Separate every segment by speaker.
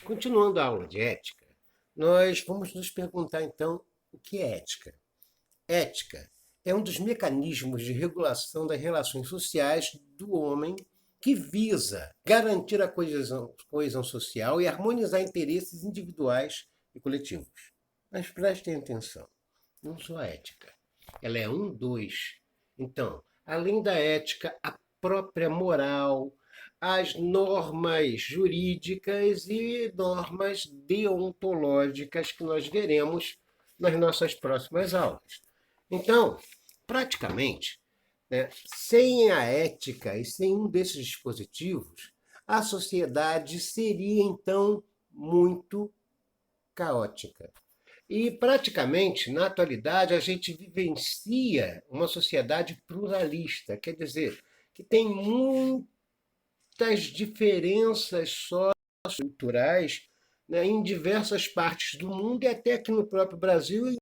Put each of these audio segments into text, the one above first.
Speaker 1: Continuando a aula de ética, nós vamos nos perguntar então o que é ética. Ética é um dos mecanismos de regulação das relações sociais do homem que visa garantir a coesão social e harmonizar interesses individuais e coletivos. Mas prestem atenção, não só a ética, ela é um dos. Então, além da ética, a própria moral, as normas jurídicas e normas deontológicas que nós veremos nas nossas próximas aulas. Então, praticamente, né, sem a ética e sem um desses dispositivos, a sociedade seria então muito caótica. E praticamente, na atualidade, a gente vivencia uma sociedade pluralista, quer dizer, que tem muitas diferenças socioculturais, né, em diversas partes do mundo e até aqui no próprio Brasil.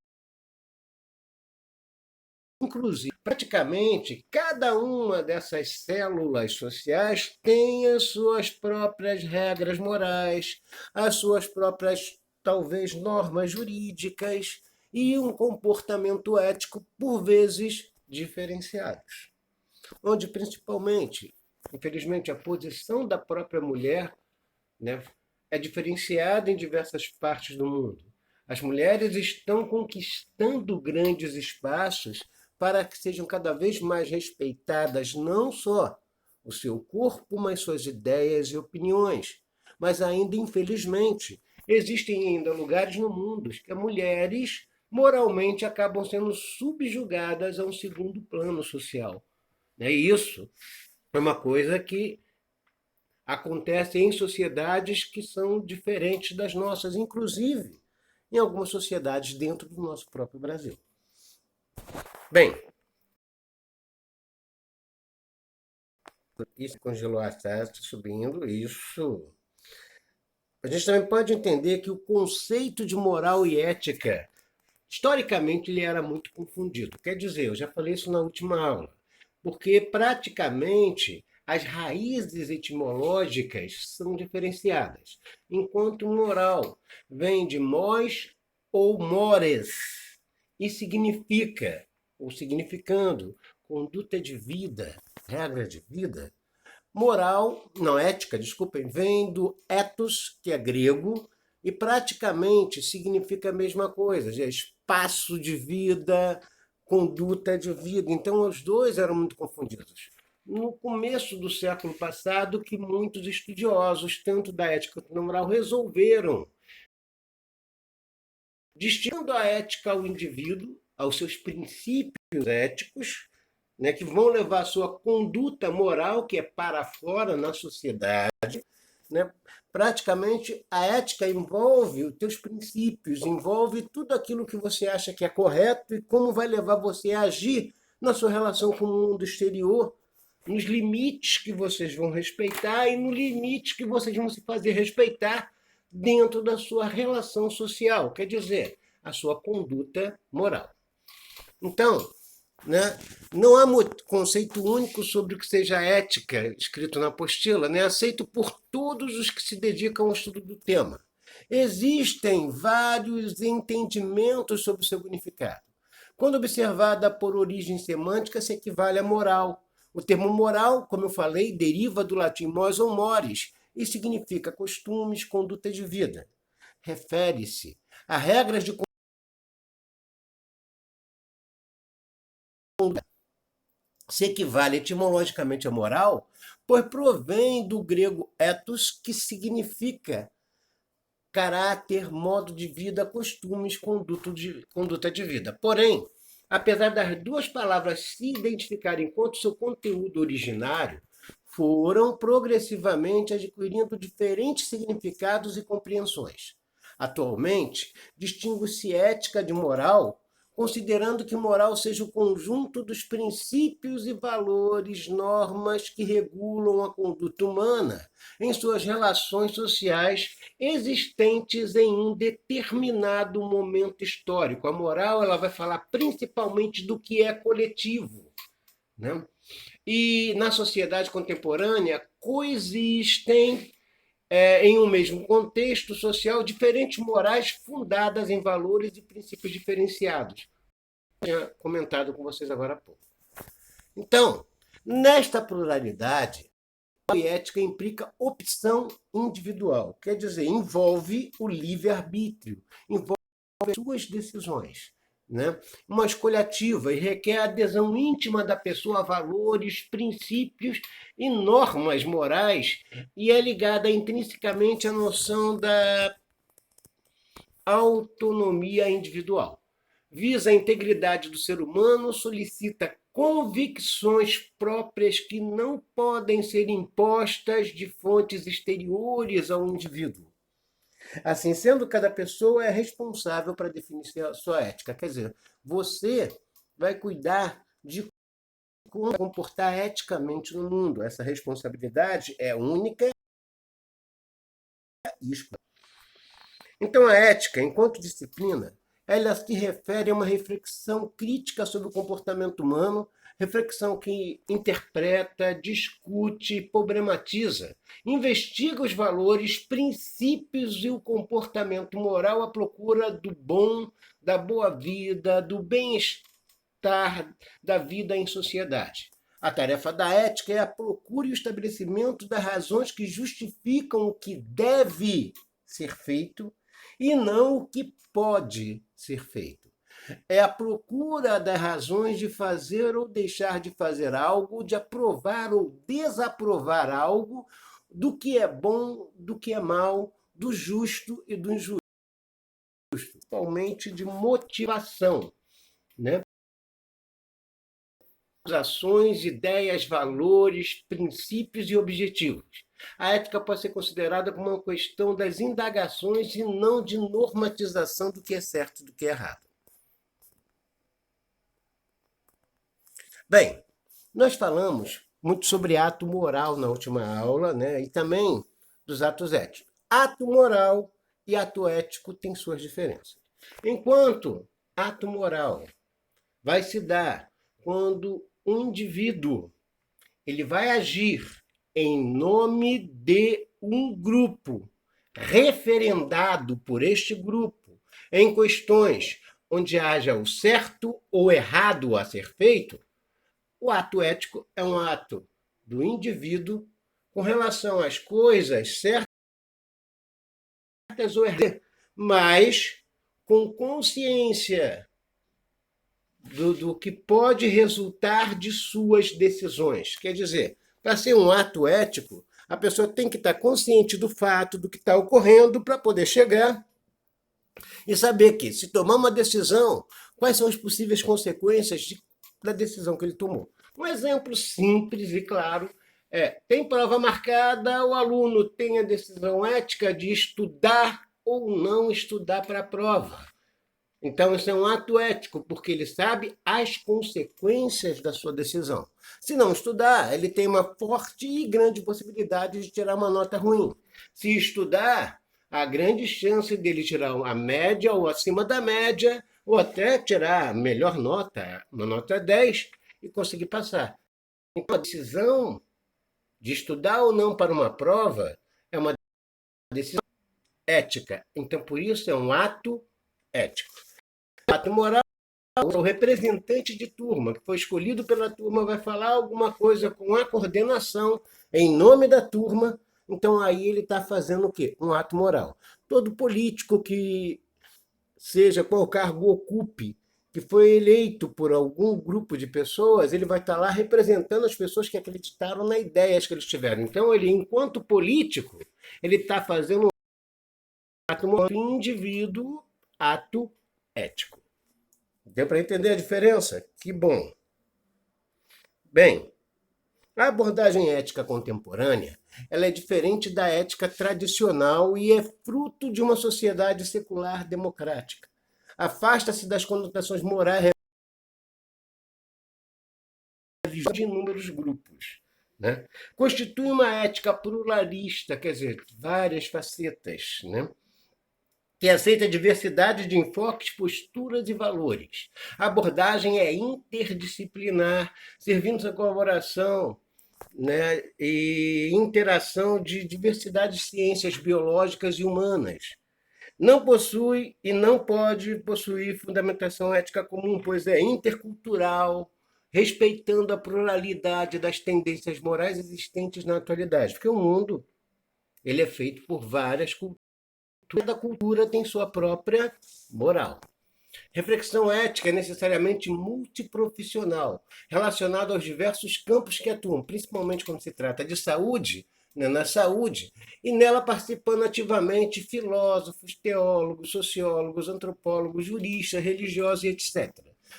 Speaker 1: Inclusive, praticamente cada uma dessas células sociais tem as suas próprias regras morais, as suas próprias, talvez, normas jurídicas e um comportamento ético, por vezes, diferenciados. Onde, principalmente, infelizmente, a posição da própria mulher, né, é diferenciada em diversas partes do mundo. As mulheres estão conquistando grandes espaços para que sejam cada vez mais respeitadas não só o seu corpo, mas suas ideias e opiniões. Mas ainda, infelizmente, existem ainda lugares no mundo que as mulheres moralmente acabam sendo subjugadas a um segundo plano social. E isso é uma coisa que acontece em sociedades que são diferentes das nossas, inclusive em algumas sociedades dentro do nosso próprio Brasil. Bem, isso congelou a taxa subindo, isso. A gente também pode entender que o conceito de moral e ética, historicamente, ele era muito confundido. Quer dizer, eu já falei isso na última aula, porque praticamente as raízes etimológicas são diferenciadas, enquanto moral vem de mos ou mores e significa, ou significando, conduta de vida, regra de vida. Moral, não, ética, desculpem, vem do ethos, que é grego, e praticamente significa a mesma coisa, é espaço de vida, conduta de vida. Então, os dois eram muito confundidos. No começo do século passado, que muitos estudiosos, tanto da ética quanto da moral, resolveram, distinguindo a ética ao indivíduo, aos seus princípios éticos, né, que vão levar a sua conduta moral, que é para fora na sociedade. Né? Praticamente, a ética envolve os teus princípios, envolve tudo aquilo que você acha que é correto e como vai levar você a agir na sua relação com o mundo exterior, nos limites que vocês vão respeitar e no limite que vocês vão se fazer respeitar dentro da sua relação social, quer dizer, a sua conduta moral. Então, né, não há conceito único sobre o que seja ética escrito na apostila, né, aceito por todos os que se dedicam ao estudo do tema. Existem vários entendimentos sobre o seu significado. Quando observada por origem semântica, se equivale a moral. O termo moral, como eu falei, deriva do latim mos ou mores e significa costumes, conduta de vida. Refere-se a regras de conduta. Se equivale etimologicamente a moral, pois provém do grego ethos, que significa caráter, modo de vida, costumes, conduta de vida. Porém, apesar das duas palavras se identificarem quanto seu conteúdo originário, foram progressivamente adquirindo diferentes significados e compreensões. Atualmente, distingue-se ética de moral, considerando que moral seja o conjunto dos princípios e valores, normas que regulam a conduta humana em suas relações sociais existentes em um determinado momento histórico. A moral ela vai falar principalmente do que é coletivo, né? E na sociedade contemporânea coexistem em um mesmo contexto social, diferentes morais fundadas em valores e princípios diferenciados. Eu tinha comentado com vocês agora há pouco. Então, nesta pluralidade, a ética implica opção individual, quer dizer, envolve o livre-arbítrio, envolve as suas decisões. Né? Uma escolha ativa e requer a adesão íntima da pessoa a valores, princípios e normas morais e é ligada intrinsecamente à noção da autonomia individual. Visa a integridade do ser humano, solicita convicções próprias que não podem ser impostas de fontes exteriores ao indivíduo. Assim sendo, cada pessoa é responsável para definir a sua ética. Quer dizer, você vai cuidar de como comportar eticamente no mundo. Essa responsabilidade é única e exclusiva. Então, a ética, enquanto disciplina, ela se refere a uma reflexão crítica sobre o comportamento humano, reflexão que interpreta, discute, problematiza, investiga os valores, princípios e o comportamento moral à procura do bom, da boa vida, do bem-estar da vida em sociedade. A tarefa da ética é a procura e o estabelecimento das razões que justificam o que deve ser feito e não o que pode ser feito. É a procura das razões de fazer ou deixar de fazer algo, de aprovar ou desaprovar algo, do que é bom, do que é mal, do justo e do injusto. Principalmente de motivação, né? Ações, ideias, valores, princípios e objetivos. A ética pode ser considerada como uma questão das indagações e não de normatização do que é certo e do que é errado. Bem, nós falamos muito sobre ato moral na última aula, né? E também dos atos éticos. Ato moral e ato ético têm suas diferenças. Enquanto ato moral vai se dar quando um indivíduo ele vai agir em nome de um grupo, referendado por este grupo, em questões onde haja o certo ou errado a ser feito, o ato ético é um ato do indivíduo com relação às coisas certas ou erradas, mas com consciência do que pode resultar de suas decisões. Quer dizer, para ser um ato ético, a pessoa tem que estar consciente do fato, do que está ocorrendo, para poder chegar e saber que, se tomar uma decisão, quais são as possíveis consequências da decisão que ele tomou. Um exemplo simples e claro tem prova marcada, o aluno tem a decisão ética de estudar ou não estudar para a prova. Então, isso é um ato ético, porque ele sabe as consequências da sua decisão. Se não estudar, ele tem uma forte e grande possibilidade de tirar uma nota ruim. Se estudar, há grande chance dele tirar a média ou acima da média, ou até tirar a melhor nota, uma nota 10, e conseguir passar. Então, a decisão de estudar ou não para uma prova é uma decisão ética. Então, por isso, é um ato ético. O ato moral, o representante de turma, que foi escolhido pela turma, vai falar alguma coisa com a coordenação, em nome da turma, então aí ele está fazendo o quê? Um ato moral. Todo político que, seja qual cargo ocupe, que foi eleito por algum grupo de pessoas, ele vai estar lá representando as pessoas que acreditaram na ideias que eles tiveram. Então, ele, enquanto político, ele está fazendo um ato moral do indivíduo, ato ético. Deu para entender a diferença? Que bom. Bem, a abordagem ética contemporânea ela é diferente da ética tradicional e é fruto de uma sociedade secular democrática. Afasta-se das conotações morais de inúmeros grupos. Né? Constitui uma ética pluralista, quer dizer, várias facetas, né? Que aceita a diversidade de enfoques, posturas e valores. A abordagem é interdisciplinar, servindo à colaboração né, e interação de diversidade de ciências biológicas e humanas. Não possui e não pode possuir fundamentação ética comum, pois é intercultural, respeitando a pluralidade das tendências morais existentes na atualidade. Porque o mundo ele é feito por várias culturas, cada cultura tem sua própria moral. Reflexão ética é necessariamente multiprofissional, relacionada aos diversos campos que atuam, principalmente quando se trata de saúde, né, na saúde, e nela participando ativamente filósofos, teólogos, sociólogos, antropólogos, juristas, religiosos e etc.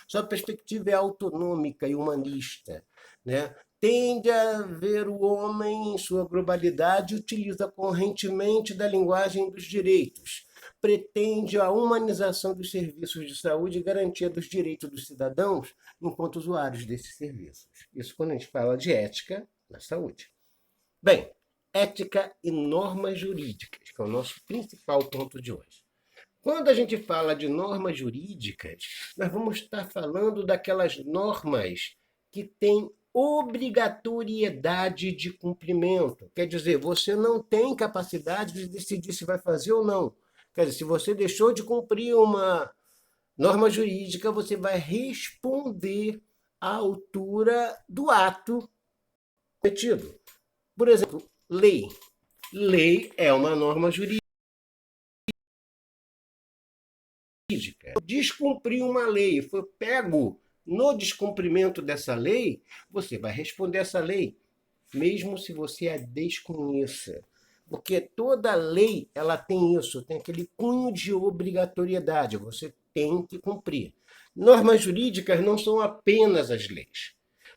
Speaker 1: Sua perspectiva é autonômica e humanista, né? Tende a ver o homem em sua globalidade e utiliza correntemente da linguagem dos direitos, pretende a humanização dos serviços de saúde e garantia dos direitos dos cidadãos enquanto usuários desses serviços. Isso quando a gente fala de ética na saúde. Bem, ética e normas jurídicas, que é o nosso principal ponto de hoje. Quando a gente fala de normas jurídicas, nós vamos estar falando daquelas normas que têm obrigatoriedade de cumprimento. Quer dizer, você não tem capacidade de decidir se vai fazer ou não. Quer dizer, se você deixou de cumprir uma norma jurídica, você vai responder à altura do ato cometido. Por exemplo, lei. Lei é uma norma jurídica. Descumprir uma lei, foi pego no descumprimento dessa lei, você vai responder essa lei, mesmo se você a desconheça. Porque toda lei ela tem isso, tem aquele cunho de obrigatoriedade, você tem que cumprir. Normas jurídicas não são apenas as leis.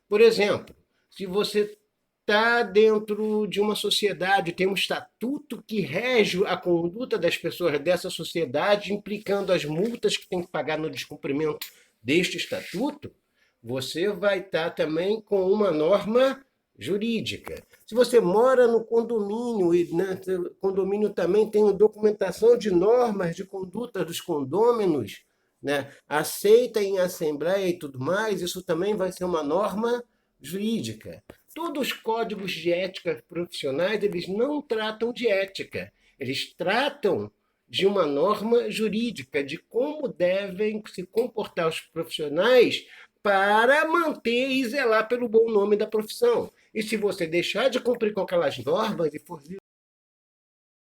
Speaker 1: Por exemplo, se você está dentro de uma sociedade, tem um estatuto que rege a conduta das pessoas dessa sociedade, implicando as multas que tem que pagar no descumprimento deste estatuto, você vai estar também com uma norma jurídica. Se você mora no condomínio, e o condomínio também tem uma documentação de normas de conduta dos condôminos, né, aceita em assembleia e tudo mais, isso também vai ser uma norma jurídica. Todos os códigos de ética profissionais, eles não tratam de ética, eles tratam de uma norma jurídica, de como devem se comportar os profissionais para manter e zelar pelo bom nome da profissão. E se você deixar de cumprir com aquelas normas e for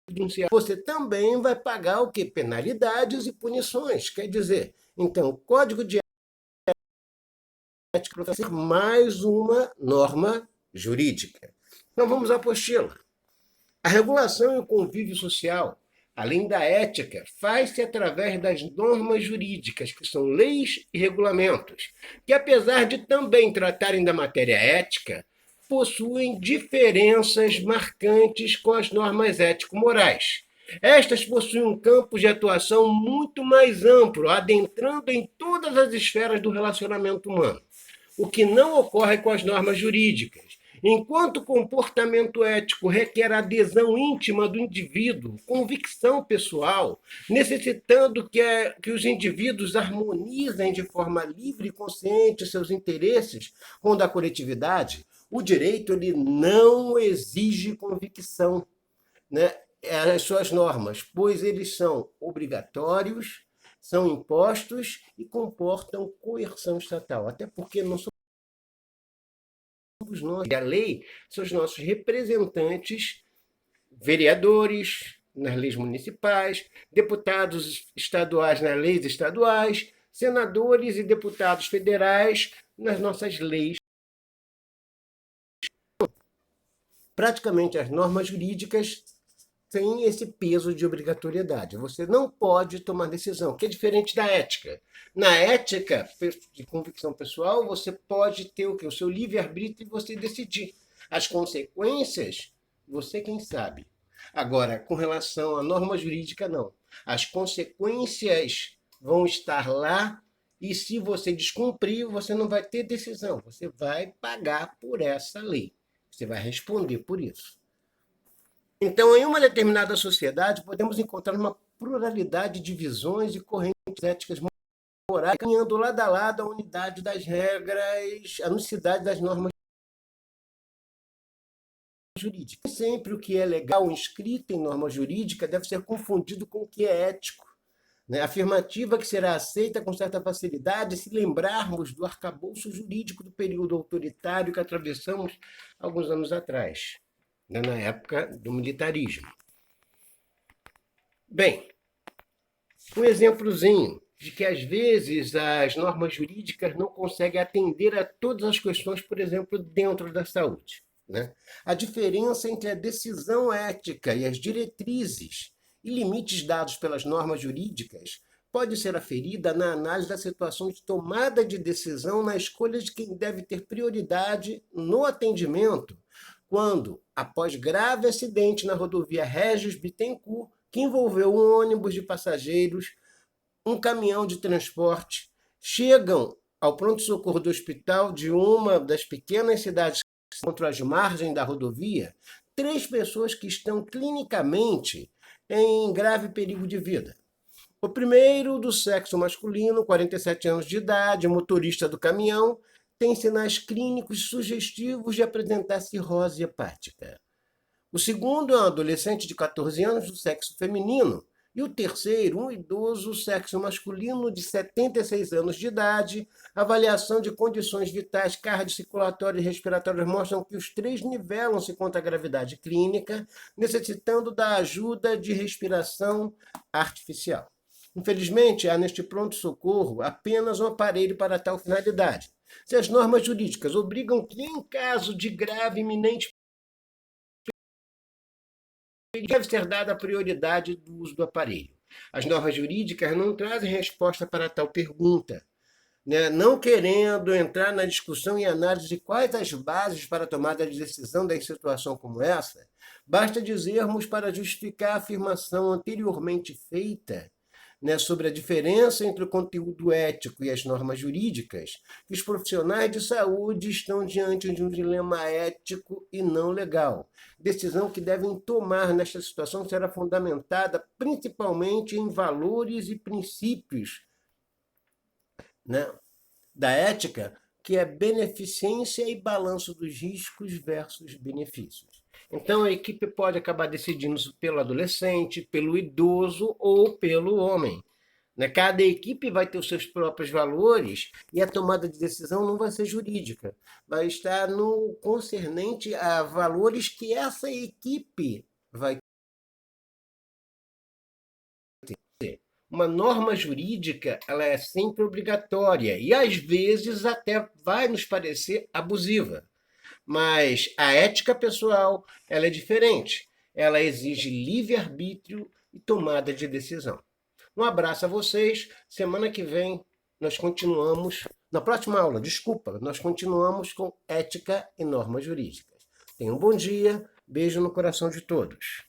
Speaker 1: denunciar, você também vai pagar o quê? Penalidades e punições. Quer dizer, então, o Código de Ética vai ser mais uma norma jurídica. Então, vamos à apostila. A regulação e o convívio social, além da ética, faz-se através das normas jurídicas, que são leis e regulamentos, que, apesar de também tratarem da matéria ética, possuem diferenças marcantes com as normas ético-morais. Estas possuem um campo de atuação muito mais amplo, adentrando em todas as esferas do relacionamento humano, o que não ocorre com as normas jurídicas. Enquanto o comportamento ético requer adesão íntima do indivíduo, convicção pessoal, necessitando que os indivíduos harmonizem de forma livre e consciente seus interesses com o da coletividade, o direito ele não exige convicção, né, as suas normas, pois eles são obrigatórios, são impostos e comportam coerção estatal, até porque não nós, a lei, são os nossos representantes, vereadores nas leis municipais, deputados estaduais nas leis estaduais, senadores e deputados federais nas nossas leis. Praticamente as normas jurídicas têm esse peso de obrigatoriedade. Você não pode tomar decisão, que é diferente da ética. Na ética de convicção pessoal, você pode ter o seu livre-arbítrio e você decidir. As consequências, você quem sabe. Agora, com relação à norma jurídica, não. As consequências vão estar lá e se você descumprir, você não vai ter decisão. Você vai pagar por essa lei. Você vai responder por isso. Então, em uma determinada sociedade, podemos encontrar uma pluralidade de visões e correntes éticas morais, caminhando lado a lado a unidade das regras, a unicidade das normas jurídica. Sempre o que é legal inscrito em norma jurídica deve ser confundido com o que é ético, né? Afirmativa que será aceita com certa facilidade se lembrarmos do arcabouço jurídico do período autoritário que atravessamos alguns anos atrás, né, na época do militarismo. Bem, um exemplozinho de que às vezes as normas jurídicas não conseguem atender a todas as questões, por exemplo, dentro da saúde, né? A diferença entre a decisão ética e as diretrizes e limites dados pelas normas jurídicas pode ser aferida na análise da situação de tomada de decisão na escolha de quem deve ter prioridade no atendimento quando, após grave acidente na rodovia Régis Bittencourt, que envolveu um ônibus de passageiros, um caminhão de transporte, chegam ao pronto-socorro do hospital de uma das pequenas cidades que se encontram às margens da rodovia, 3 pessoas que estão clinicamente em grave perigo de vida. O primeiro, do sexo masculino, 47 anos de idade, motorista do caminhão, tem sinais clínicos sugestivos de apresentar cirrose hepática. O segundo é um adolescente de 14 anos do sexo feminino. E o terceiro, um idoso, sexo masculino de 76 anos de idade. Avaliação de condições vitais cardiocirculatórias e respiratórias mostram que os 3 nivelam-se contra a gravidade clínica, necessitando da ajuda de respiração artificial. Infelizmente, há neste pronto-socorro apenas um aparelho para tal finalidade. Se as normas jurídicas obrigam que, em caso de grave e iminente, deve ser dada a prioridade do uso do aparelho. As normas jurídicas não trazem resposta para tal pergunta, né? Não querendo entrar na discussão e análise de quais as bases para a tomada de decisão em situação como essa, basta dizermos para justificar a afirmação anteriormente feita, né, sobre a diferença entre o conteúdo ético e as normas jurídicas, que os profissionais de saúde estão diante de um dilema ético e não legal. Decisão que devem tomar nesta situação será fundamentada principalmente em valores e princípios, né, da ética, que é beneficência e balanço dos riscos versus benefícios. Então, a equipe pode acabar decidindo pelo adolescente, pelo idoso ou pelo homem. Cada equipe vai ter os seus próprios valores e a tomada de decisão não vai ser jurídica, vai estar no concernente a valores que essa equipe vai ter. Uma norma jurídica, ela é sempre obrigatória e às vezes até vai nos parecer abusiva. Mas a ética pessoal, ela é diferente. Ela exige livre-arbítrio e tomada de decisão. Um abraço a vocês. Semana que vem nós continuamos, na próxima aula, nós continuamos com ética e normas jurídicas. Tenham um bom dia, beijo no coração de todos.